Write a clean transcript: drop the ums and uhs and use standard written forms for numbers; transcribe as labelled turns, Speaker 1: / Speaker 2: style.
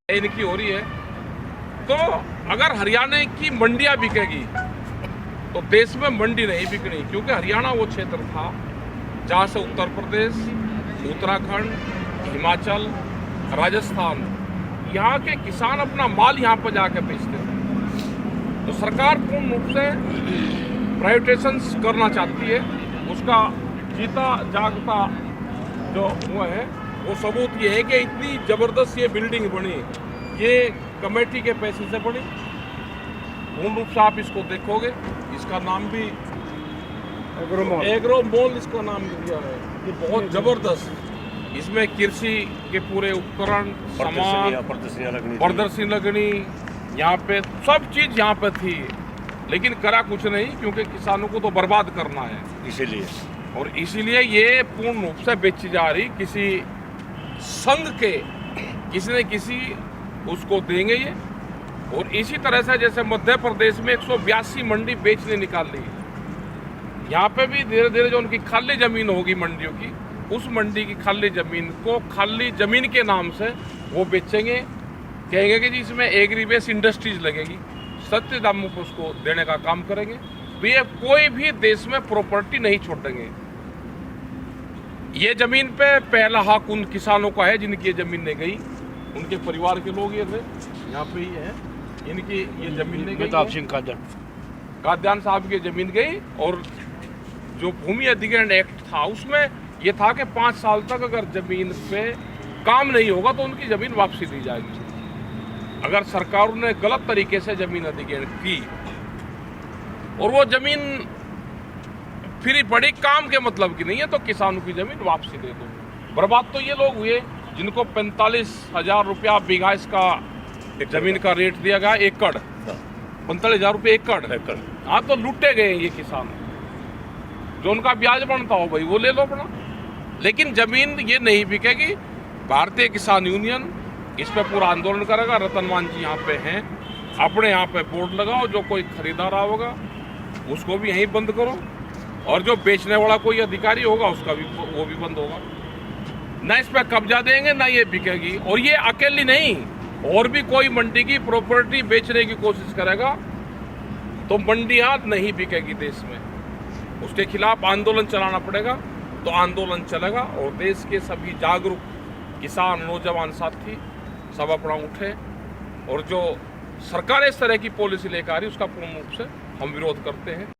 Speaker 1: इनकी हो रही है। तो अगर हरियाणा की मंडियां बिकेगी तो देश में मंडी नहीं बिकनी, क्योंकि हरियाणा वो क्षेत्र था जहां से उत्तर प्रदेश, उत्तराखंड, हिमाचल, राजस्थान, यहाँ के किसान अपना माल यहाँ पर जाकर बेचते थे। तो सरकार पूर्ण रूप से प्राइवेटाइजेशन करना चाहती है। उसका जीता जागता जो हुआ है वो सबूत ये है कि इतनी जबरदस्त ये बिल्डिंग बनी, ये कमेटी के पैसे से बनी। पूर्ण रूप से आप इसको देखोगे, इसका नाम भी एग्रो मॉल इसका नाम दिया है। ये बहुत जबरदस्त, इसमें कृषि के पूरे उपकरण, सामान, प्रदर्शनी लगनी, यहाँ पे सब चीज यहाँ पे थी, लेकिन करा कुछ नहीं, क्योंकि किसानों को तो बर्बाद करना है इसीलिए। और इसीलिए ये पूर्ण रूप से बेची जा रही, किसी संघ के किसी न किसी उसको देंगे ये। और इसी तरह से जैसे मध्य प्रदेश में 182 मंडी बेचने निकाल ली, यहाँ पे भी धीरे धीरे जो उनकी खाली जमीन होगी मंडियों की, उस मंडी की खाली जमीन को खाली जमीन के नाम से वो बेचेंगे। कहेंगे कि जी इसमें एग्री बेस इंडस्ट्रीज लगेगी, सस्ते दामों पर उसको देने का काम करेंगे। तो ये कोई भी देश में प्रॉपर्टी नहीं छोड़ेंगे। ये जमीन पे पहला हक उन किसानों का है जिनकी ये जमीन नहीं गई, उनके परिवार के लोग ये थे, यहाँ पे ही है, इनकी ये जमीन नहीं गई, काद्यान साहब की जमीन गई। और जो भूमि अधिग्रहण एक्ट था उसमें ये था कि 5 साल तक अगर जमीन पे काम नहीं होगा तो उनकी जमीन वापसी दी जाएगी। अगर सरकार ने गलत तरीके से जमीन अधिग्रहण की और वो जमीन फ्री पड़ी, काम के मतलब की नहीं है, तो किसानों की जमीन वापसी दे दो। बर्बाद तो ये लोग हुए जिनको 45,000 रुपया बीघा इसका जमीन का रेट दिया गया, एकड़ 45,000 रुपये एकड़। हाँ, तो लूटे गए ये किसान। जो उनका ब्याज बनता हो भाई वो ले लो अपना, लेकिन जमीन ये नहीं बिकेगी। भारतीय किसान यूनियन इस पे पूरा आंदोलन करेगा। रतनमान जी यहाँ पे हैं, अपने यहाँ पे बोर्ड लगाओ, जो कोई खरीदार होगा उसको भी यहीं बंद करो, और जो बेचने वाला कोई अधिकारी होगा उसका भी वो भी बंद होगा। ना इस पे कब्जा देंगे ना ये बिकेगी। और ये अकेली नहीं, और भी कोई मंडी की प्रॉपर्टी बेचने की कोशिश करेगा तो मंडियां नहीं बिकेगी देश में, उसके खिलाफ आंदोलन चलाना पड़ेगा। तो आंदोलन चलेगा और देश के सभी जागरूक किसान, नौजवान साथी सब अपना उठे, और जो सरकार इस तरह की पॉलिसी लेकर आ रही उसका पूर्ण रूप से हम विरोध करते हैं।